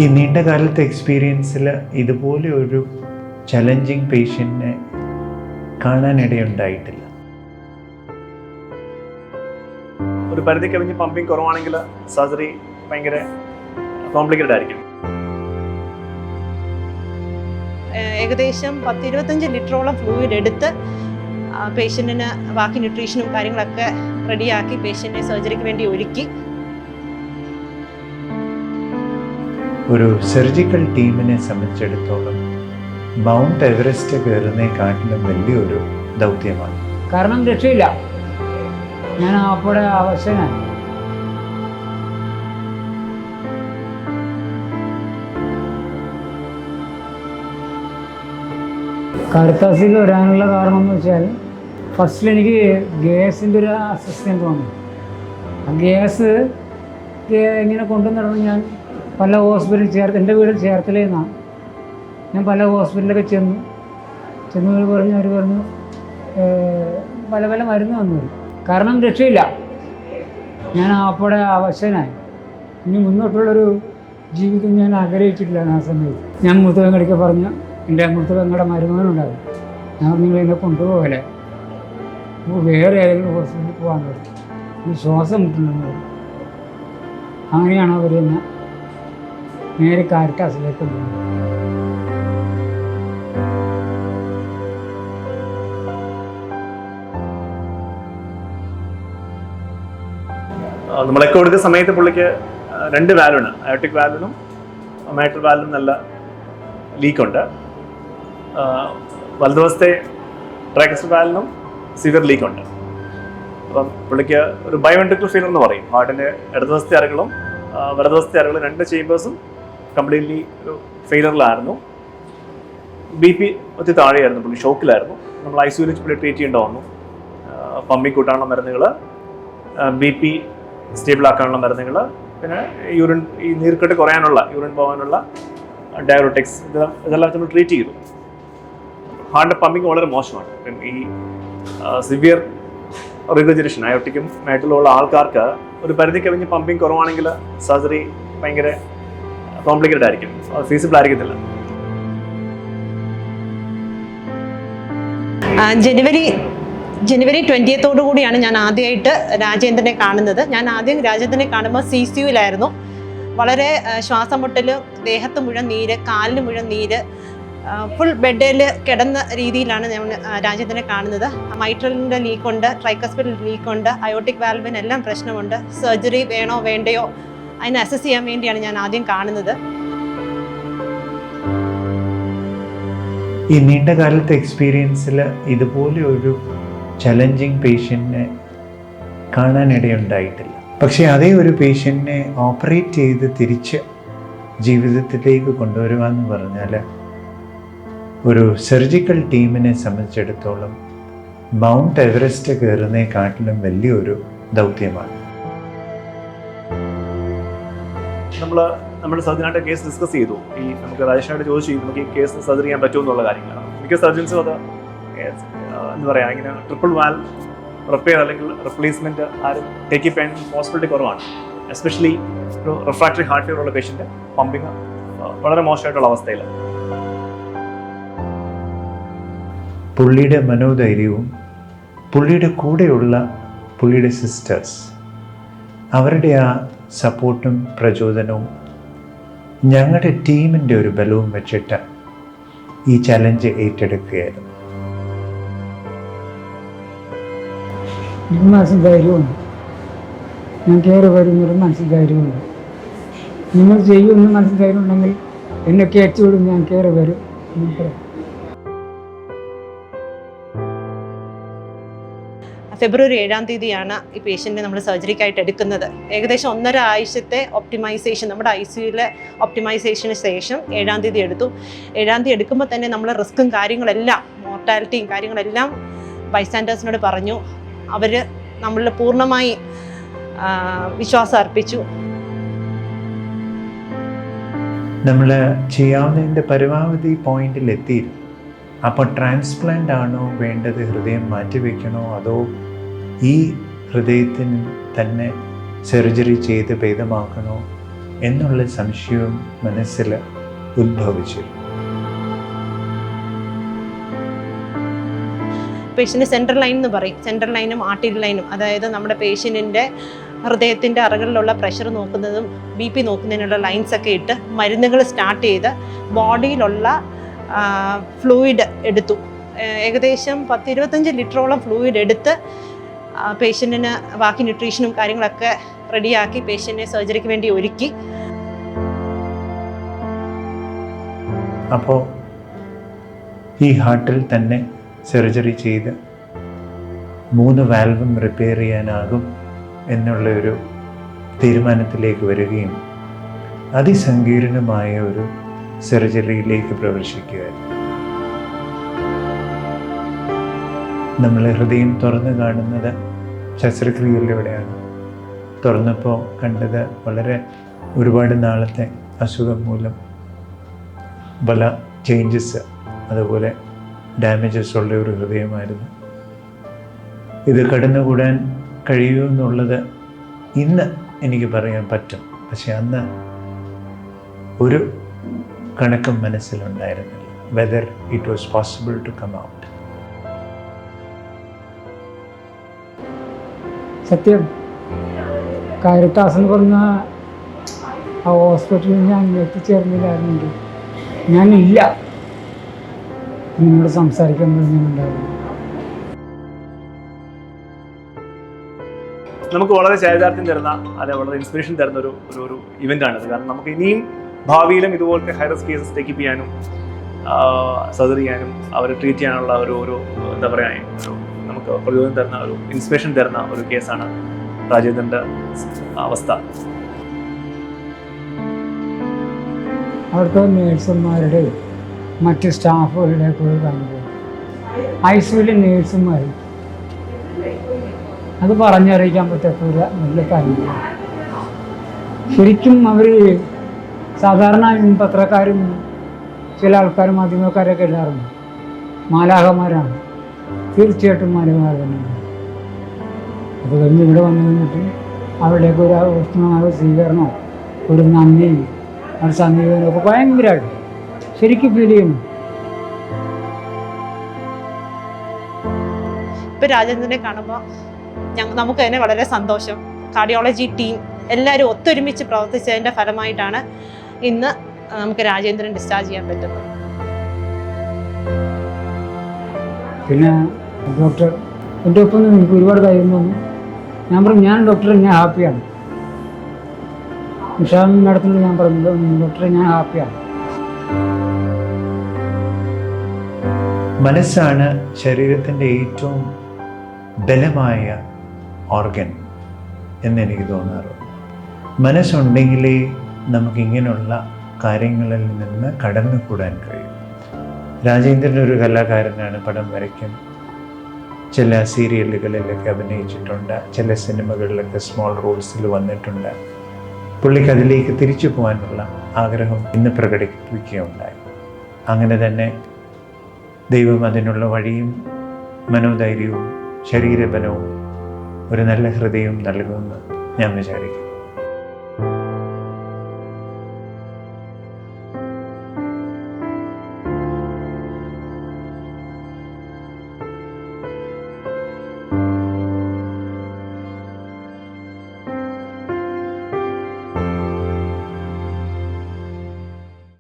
ഈ നീണ്ട കാലത്തെ എക്സ്പീരിയൻസിൽ ഇതുപോലെ ഒരു ചലഞ്ചിങ് പേഷ്യൻറ്റിനെ കാണാനിടയുണ്ടായിട്ടില്ല. ഒരു പരിധി കവിഞ്ഞ് പമ്പിങ് കുറവാണെങ്കിൽ സർജറി ഭയങ്കര കോംപ്ലിക്കേറ്റഡ് ആയിരിക്കും. ഏകദേശം 10-25 ലിറ്ററോളം ഫ്ലൂയിഡ് എടുത്ത് പേഷ്യൻറ്റിന് ബാക്കി ന്യൂട്രീഷനും കാര്യങ്ങളൊക്കെ റെഡിയാക്കി പേഷ്യൻറ്റിനെ സർജറിക്ക് വേണ്ടി ഒരുക്കി. ഒരു സർജിക്കൽ ടീമിനെ സംബന്ധിച്ചിടത്തോളം മൗണ്ട് എവറസ്റ്റ് കയറുന്നതിനെക്കാട്ടിലും വലിയൊരു ദൗത്യമാണ്. കാരണം രക്ഷയില്ല, ഞാൻ അപ്പോഴെ അവശനാണ്. കാരിത്താസിൽ വരാനുള്ള കാരണം എന്ന് വെച്ചാൽ ഫസ്റ്റിൽ എനിക്ക് ഗ്യാസിൻ്റെ ഒരു അസ്വസ്ഥത തോന്നി. ആ ഗ്യാസ് ഇങ്ങനെ കൊണ്ടു നടന്ന് ഞാൻ പല ഹോസ്പിറ്റലിൽ എൻ്റെ വീട് ചേർത്തലയിൽ നിന്നാണ്. ഞാൻ പല ഹോസ്പിറ്റലിലൊക്കെ ചെന്ന് അവർ പറഞ്ഞു പല പല മരുന്ന് വന്നു. കാരണം രക്ഷയില്ല, ഞാൻ അപ്പോഴെ അവശനായി. ഇനി മുന്നോട്ടുള്ളൊരു ജീവിതം ഞാൻ ആഗ്രഹിച്ചിട്ടില്ല. ആ സമയത്ത് ഞാൻ മൂത്തവങ്ങടിക്ക് പറഞ്ഞു, എൻ്റെ മൂത്തവങ്ങളുടെ മരുമകനുണ്ടാകും, ഞാൻ നിങ്ങൾ എന്നെ കൊണ്ടുപോകലെ വേറെ ഏതെങ്കിലും ഹോസ്പിറ്റലിൽ പോകാൻ പറ്റും, ഈ ശ്വാസം മുട്ടുന്നു. അങ്ങനെയാണ് അവർ എന്നെ നേരെ കാരിറ്റാസിലേക്ക് പോകുന്നത്. നമ്മളൊക്കെ കൊടുക്കുന്ന സമയത്ത് പുള്ളിക്ക് 2 വാൽവാണ്, അയോട്ടിക് വാൽവിനും മൈട്രൽ വാൽവിനും നല്ല ലീക്കുണ്ട്. വലതുവശത്തെ ട്രൈക്കസ്റ്റൽ വാൽവിനും സിവിയർ ലീക്കുണ്ട്. അപ്പം പുള്ളിക്ക് ഒരു ബയോവെൻട്രിക്കൽ ഫെയിലർ എന്ന് പറയും. ഹാർട്ടിൻ്റെ ഇടതുവശത്തെ അറകളും വലതുവശത്തെ അറകളും 2 ചേമ്പേഴ്സും കംപ്ലീറ്റ്ലി ഒരു ഫെയിലറിലായിരുന്നു. BP ഒത്തിരി താഴെയായിരുന്നു, പുള്ളി ഷോക്കിലായിരുന്നു. നമ്മൾ ICUയിൽ പുള്ളി ട്രീറ്റ് ചെയ്യേണ്ട വന്നു. പമ്പിങ് കൂട്ടാനുള്ള മരുന്നുകൾ, BP സ്റ്റേബിൾ ആക്കാനുള്ള മരുന്നുകൾ, പിന്നെ യൂറിൻ ഈ നീർക്കെട്ട് കുറയാനുള്ള, യൂറിൻ പോകാനുള്ള ഡയറോട്ടിക്സ്, ഇതെല്ലാം നമ്മൾ ട്രീറ്റ് ചെയ്തു. ഹാർട്ടിൻ്റെ പമ്പിങ് വളരെ മോശമാണ്. ഈ സിവിയർ റിഗർജിറ്റേഷൻ അയോട്ടിക്കും മൈട്രലും ഉള്ള ആൾക്കാർക്ക് ഒരു പരിധി കവിഞ്ഞ് പമ്പിങ് കുറവാണെങ്കിൽ സർജറി ഭയങ്കര കോംപ്ലിക്കേറ്റഡ് ആയിരിക്കും, ഫീസിബിൾ ആയിരിക്കത്തില്ല. ജനുവരി 20 കൂടിയാണ് ഞാൻ ആദ്യമായിട്ട് രാജേന്ദ്രനെ കാണുന്നത്. ഞാൻ ആദ്യം രാജേന്ദ്രനെ കാണുമ്പോൾ CCUലായിരുന്നു. വളരെ ശ്വാസം മുട്ടൽ, ദേഹത്ത് മുഴുവൻ നീര്, കാലിന് മുഴുവൻ നീര്, ഫുൾ ബെഡിൽ കിടന്ന രീതിയിലാണ് ഞാൻ രാജേന്ദ്രനെ കാണുന്നത്. മൈട്രലിൻ്റെ ലീക്കുണ്ട്, ട്രൈക്കസ്പിൽ ലീക്കുണ്ട്, അയോട്ടിക് വാൽവിന് എല്ലാം പ്രശ്നമുണ്ട്. സർജറി വേണോ വേണ്ടയോ അതിനെ അസസ് ചെയ്യാൻ വേണ്ടിയാണ് ഞാൻ ആദ്യം കാണുന്നത്. ഈ നീണ്ട കാലത്തെ എക്സ്പീരിയൻസിൽ ഇതുപോലെ ഒരു ചലഞ്ചിങ് പേഷ്യൻറ്റിനെ കാണാനിടയുണ്ടായിട്ടില്ല. പക്ഷേ അതേ ഒരു പേഷ്യൻറ്റിനെ ഓപ്പറേറ്റ് ചെയ്ത് തിരിച്ച് ജീവിതത്തിലേക്ക് കൊണ്ടുവരുവാന്ന് പറഞ്ഞാൽ ഒരു സർജിക്കൽ ടീമിനെ സംബന്ധിച്ചിടത്തോളം മൗണ്ട് എവറസ്റ്റ് കയറുന്നതിനെക്കാട്ടിലും വലിയൊരു ദൗത്യമാണ്. നമ്മുടെ സർജനായിട്ട് കേസ് ഡിസ്കസ് ചെയ്തു. നമുക്ക് രാജേഷിനായിട്ട് ചോദിച്ചു നമുക്ക് ഈ കേസ് സർജറി ചെയ്യാൻ പറ്റുമെന്നുള്ള കാര്യങ്ങളാണ്. മിക്ക സർജൻസും അത് എന്താ പറയുക, ഇങ്ങനെ ട്രിപ്പിൾ വാൽവ് റിപ്പയർ അല്ലെങ്കിൽ റിപ്ലേസ്മെൻറ്റ് ആരും ടേക്ക് ചെയ്യാൻ പോസിബിലിറ്റി കുറവാണ്. എസ്പെഷ്യലി ഒരു റിഫ്രാക്ടറി ഹാർട്ട് ഫെയിലർ ഉള്ള പേഷ്യൻ്റ് പമ്പിങ് വളരെ മോശമായിട്ടുള്ള അവസ്ഥയിൽ. പുള്ളിയുടെ മനോധൈര്യവും പുള്ളിയുടെ കൂടെയുള്ള പുള്ളിയുടെ സിസ്റ്റേഴ്സ്, അവരുടെ ആ സപ്പോർട്ടും പ്രചോദനവും ഞങ്ങളുടെ ടീമിൻ്റെ ഒരു ബലവും വെച്ചിട്ട് ഈ ചലഞ്ച് ഏറ്റെടുക്കുകയായിരുന്നു. മനസ്സിൽ ധൈര്യമുണ്ട്, ഞാൻ കയറി വരുന്നൊരു മനസ്സിൽ ധൈര്യമുണ്ട്. നിങ്ങൾ ചെയ്യുമെന്ന് മനസ്സിൽ ധൈര്യം ഉണ്ടെങ്കിൽ എന്നെ കയറ്റിവിടും, ഞാൻ കയറി വരും. ഫെബ്രുവരി 7 ഈ പേഷ്യൻറ്റിനെ നമ്മൾ സർജറിക്കായിട്ട് എടുക്കുന്നത്. ഏകദേശം 1.5 ആഴ്ചത്തെ ഒപ്റ്റിമൈസേഷൻ, നമ്മുടെ ICUയിലെ ഒപ്റ്റിമൈസേഷന് ശേഷം 7 എടുത്തു. 7 എടുക്കുമ്പോൾ തന്നെ നമ്മൾ റിസ്ക്കും കാര്യങ്ങളെല്ലാം, മോർട്ടാലിറ്റിയും കാര്യങ്ങളെല്ലാം ബൈസ്റ്റാൻഡേഴ്സിനോട് പറഞ്ഞു. അവർ നമ്മളിൽ പൂർണ്ണമായി വിശ്വാസം അർപ്പിച്ചു. നമ്മൾ ചെയ്യാവുന്നതിൻ്റെ പരമാവധി പോയിന്റിൽ എത്തിയിരുന്നു. അപ്പോൾ ട്രാൻസ്പ്ലാന്റ് ആണോ വേണ്ടത്, ഹൃദയം മാറ്റിവെക്കണോ, അതോ ഈ ഹൃദയത്തിന് തന്നെ സർജറി ചെയ്ത് ഭേദമാക്കണോ എന്നുള്ള സംശയവും മനസ്സിൽ ഉദ്ഭവിച്ചു. പേഷ്യൻ്റ് സെൻട്രൽ ലൈൻ എന്ന് പറയും. സെൻട്രൽ ലൈനും ആർട്ടറി ലൈനും, അതായത് നമ്മുടെ പേഷ്യൻറ്റിൻ്റെ ഹൃദയത്തിൻ്റെ അറകളിലുള്ള പ്രഷർ നോക്കുന്നതും BP നോക്കുന്നതിനുള്ള ലൈൻസൊക്കെ ഇട്ട് മരുന്നുകൾ സ്റ്റാർട്ട് ചെയ്ത് ബോഡിയിലുള്ള ഫ്ലൂയിഡ് എടുത്തു. ഏകദേശം 10-25 ലിറ്ററോളം ഫ്ലൂയിഡ് എടുത്ത് പേഷ്യൻറ്റിന് ബാക്കി ന്യൂട്രീഷനും കാര്യങ്ങളൊക്കെ റെഡിയാക്കി പേഷ്യൻറ്റിനെ സർജറിക്ക് വേണ്ടി ഒരുക്കി. അപ്പോൾ ഈ ഹാർട്ടിൽ തന്നെ സർജറി ചെയ്ത് 3 വാൽവും റിപ്പയർ ചെയ്യാനാകും എന്നുള്ളൊരു തീരുമാനത്തിലേക്ക് വരികയും അതിസങ്കീർണമായ ഒരു സർജറിയിലേക്ക് പ്രവേശിക്കുകയായിരുന്നു. നമ്മൾ ഹൃദയം തുറന്നു കാണുന്നത് ശസ്ത്രക്രിയയിലൂടെയാണ്. തുറന്നപ്പോൾ കണ്ടത് വളരെ ഒരുപാട് നാളത്തെ അസുഖം മൂലം പല ചേഞ്ചസ്, അതുപോലെ ഡാമേജസ് ഉള്ള ഒരു ഹൃദയമായിരുന്നു. ഇത് കടന്നുകൂടാൻ കഴിയുമെന്നുള്ളത് ഇന്ന് എനിക്ക് പറയാൻ പറ്റും. പക്ഷെ അന്ന് ഒരു കണക്കും മനസ്സിലുണ്ടായിരുന്നില്ല, whether it was possible to come out. സത്യം, കാരിത്താസ് എന്ന് പറഞ്ഞ ആ ഹോസ്പിറ്റലിൽ ഞാൻ എത്തിച്ചേർന്നില്ലായിരുന്നെങ്കിൽ ഞാനില്ല നിങ്ങളോട് സംസാരിക്കാൻ ഞാനുണ്ടായിരുന്നു. നമുക്ക് വളരെ ചാരിതാർത്ഥ്യം തരുന്ന, അല്ലെ വളരെ ഇൻസ്പിറേഷൻ തരുന്ന ഒരു ഇവൻ്റാണിത്. കാരണം നമുക്ക് ഇനിയും ഭാവിയിലും ഇതുപോലത്തെ ഹൈ റിസ്ക് കേസസ് ടേക്കപ്പ് ചെയ്യാനും സർജറി ചെയ്യാനും അവരെ ട്രീറ്റ് ചെയ്യാനുള്ള ഒരു എന്താ പറയുക, നമുക്ക് പ്രചോദനം തരുന്ന, ഒരു ഇൻസ്പിറേഷൻ തരുന്ന ഒരു കേസാണ് രാജേന്ദ്രൻ്റെ അവസ്ഥ. അവിടുത്തെ നേഴ്സുമാരുടെ മറ്റ് സ്റ്റാഫുകളുടെ പോയി കാണുമ്പോൾ ICUവിലെ നേഴ്സുമാർ അത് പറഞ്ഞറിയിക്കാൻ പറ്റാത്ത ഒരു നല്ല കാര്യമാണ്. ശരിക്കും അവർ സാധാരണ പത്രക്കാരും ചില ആൾക്കാരും മാധ്യമക്കാരൊക്കെ എല്ലാവരും മാലാഖമാരാണ്, തീർച്ചയായിട്ടും മാലാഖമാർ തന്നെയാണ്. അത് കഴിഞ്ഞ് ഇവിടെ വന്നു കഴിഞ്ഞിട്ട് അവിടേക്ക് ഒരു ഉഷ്ണമായ സ്വീകരണമോ ഒരു നന്ദി, ഒരു സമീപനമൊക്കെ ഭയങ്കരമായിട്ട് ശരിക്കും ഫീൽ ചെയ്യുന്നു. ഇപ്പം രാജേന്ദ്രനെ കാണുമ്പോൾ നമുക്ക് തന്നെ വളരെ സന്തോഷം. കാർഡിയോളജി ടീം എല്ലാവരും ഒത്തൊരുമിച്ച് പ്രവർത്തിച്ചതിൻ്റെ ഫലമായിട്ടാണ് ഇന്ന് നമുക്ക് രാജേന്ദ്രൻ ഡിസ്ചാർജ് ചെയ്യാൻ പറ്റുന്നത്. പിന്നെ ഡോക്ടർ എൻ്റെ ഒപ്പം എനിക്ക് ഒരുപാട് കാര്യം തോന്നി. ഞാൻ പറഞ്ഞു, ഞാൻ ഡോക്ടറെ ഞാൻ ഹാപ്പിയാണ്. നിഷാൻ മാഡത്തിനോട് ഞാൻ പറഞ്ഞു, ഡോക്ടറെ ഞാൻ ഹാപ്പിയാണ്. മനസ്സാണ് ശരീരത്തിൻ്റെ ഏറ്റവും ബലമായ ഓർഗൻ എന്നെനിക്ക് തോന്നാറുണ്ട്. മനസ്സുണ്ടെങ്കിലേ നമുക്കിങ്ങനെയുള്ള കാര്യങ്ങളിൽ നിന്ന് കടന്നുകൂടാൻ കഴിയും. രാജേന്ദ്രൻ ഒരു കലാകാരനാണ്, പടം വരയ്ക്കും, ചില സീരിയലുകളിലൊക്കെ അഭിനയിച്ചിട്ടുണ്ട്, ചില സിനിമകളിലൊക്കെ സ്മോൾ റോൾസിൽ വന്നിട്ടുണ്ട്. പുള്ളിക്ക് അതിലേക്ക് തിരിച്ചു പോകാനുള്ള ആഗ്രഹം ഇന്ന് പ്രകടിപ്പിക്കുകയുണ്ടായി. അങ്ങനെ തന്നെ ദൈവം അതിനുള്ള വഴിയും മനോധൈര്യവും ശരീരബലവും ഒരു നല്ല ഹൃദയവും നൽകുമെന്ന് ഞാൻ വിചാരിക്കുന്നു.